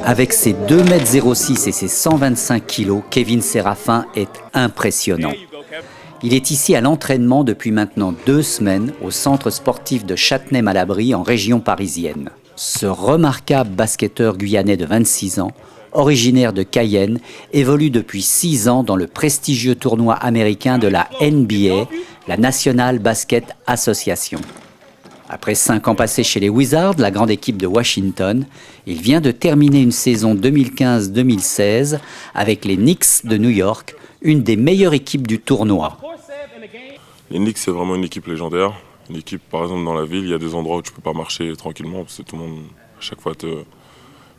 Avec ses 2,06 m et ses 125 kg, Kevin Séraphin est impressionnant. Il est ici à l'entraînement depuis maintenant 2 semaines au centre sportif de Châtenay-Malabry en région parisienne. Ce remarquable basketteur guyanais de 26 ans, originaire de Cayenne, évolue depuis 6 ans dans le prestigieux tournoi américain de la NBA, la National Basket Association. Après 5 ans passés chez les Wizards, la grande équipe de Washington, il vient de terminer une saison 2015-2016 avec les Knicks de New York, une des meilleures équipes du tournoi. Les Knicks, c'est vraiment une équipe légendaire. Une équipe, par exemple, dans la ville, il y a des endroits où tu ne peux pas marcher tranquillement, parce que tout le monde, à chaque fois, te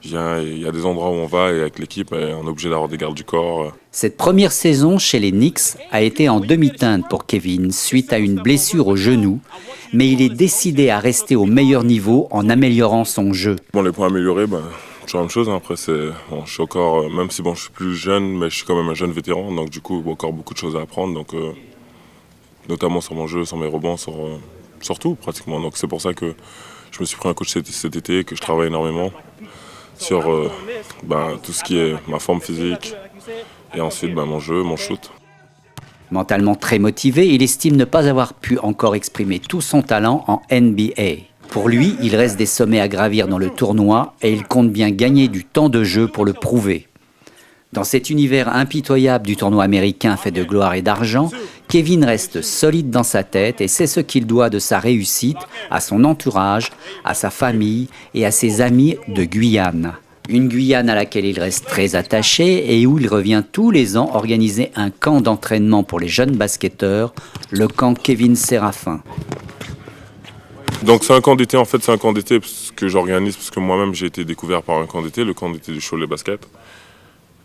vient. Et il y a des endroits où on va, et avec l'équipe, on est obligé d'avoir des gardes du corps. Cette première saison chez les Knicks a été en demi-teinte pour Kevin, suite à une blessure au genou, mais il est décidé à rester au meilleur niveau en améliorant son jeu. Bon, les points améliorés, toujours la même chose. Après, je suis encore, même si je suis plus jeune, mais je suis quand même un jeune vétéran, donc du coup, encore beaucoup de choses à apprendre. Donc, notamment sur mon jeu, sur mes rebonds, sur tout pratiquement. Donc c'est pour ça que je me suis pris un coach cet été, que je travaille énormément sur tout ce qui est ma forme physique et ensuite mon jeu, mon shoot. Mentalement très motivé, il estime ne pas avoir pu encore exprimer tout son talent en NBA. Pour lui, il reste des sommets à gravir dans le tournoi et il compte bien gagner du temps de jeu pour le prouver. Dans cet univers impitoyable du tournoi américain fait de gloire et d'argent, Kevin reste solide dans sa tête et c'est ce qu'il doit de sa réussite à son entourage, à sa famille et à ses amis de Guyane. Une Guyane à laquelle il reste très attaché et où il revient tous les ans organiser un camp d'entraînement pour les jeunes basketteurs, le camp Kevin Séraphin. Donc c'est un camp d'été, en fait c'est un camp d'été que j'organise parce que moi-même j'ai été découvert par un camp d'été, le camp d'été du Cholet Basket.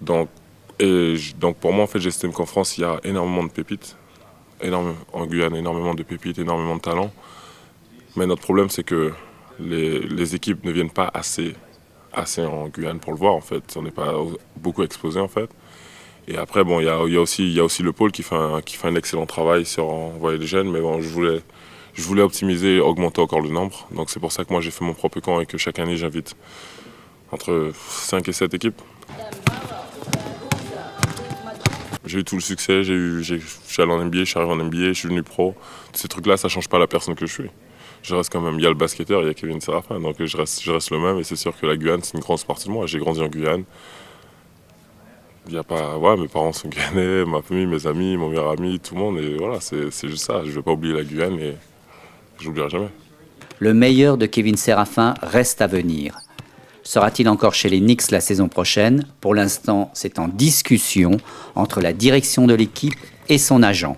Donc pour moi, en fait, j'estime qu'en France, il y a énormément de pépites. En Guyane, énormément de pépites, énormément de talents. Mais notre problème, c'est que les équipes ne viennent pas assez en Guyane pour le voir, en fait. On n'est pas beaucoup exposé, en fait. Et après, il y a aussi le pôle qui fait un excellent travail sur envoyer des jeunes. Mais bon, je voulais optimiser et augmenter encore le nombre. Donc c'est pour ça que moi, j'ai fait mon propre camp et que chaque année, j'invite entre 5 et 7 équipes. J'ai eu tout le succès, je suis allé en NBA, je suis arrivé en NBA, je suis devenu pro. Tous ces trucs-là, ça ne change pas la personne que je suis. Je reste quand même, il y a le basketteur, il y a Kevin Séraphin, donc je reste le même. Et c'est sûr que la Guyane, c'est une grande partie de moi. J'ai grandi en Guyane. Il y a pas, mes parents sont guyanais, ma famille, mes amis, mon meilleur ami, tout le monde. Et voilà, c'est juste ça. Je ne vais pas oublier la Guyane et je n'oublierai jamais. Le meilleur de Kevin Séraphin reste à venir. Sera-t-il encore chez les Knicks la saison prochaine? Pour l'instant, c'est en discussion entre la direction de l'équipe et son agent.